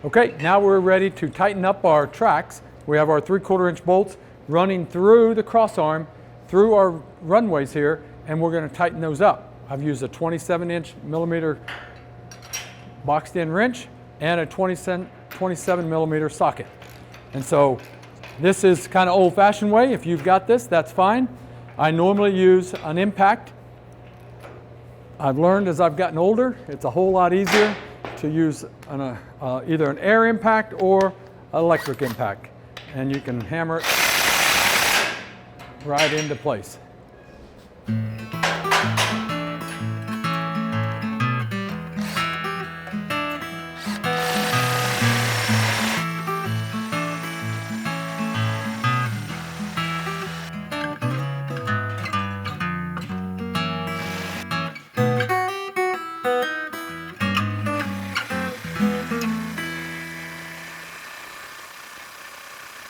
Okay, now we're ready to tighten up our tracks. We have our 3/4 inch bolts running through the crossarm, through our runways here, and we're going to tighten those up. I've used a 27 millimeter boxed in wrench and a 27 millimeter socket. And so this is kind of old fashioned way. If you've got this, that's fine. I normally use an impact. I've learned as I've gotten older, it's a whole lot easier to use either an air impact or electric impact. And you can hammer it right into place.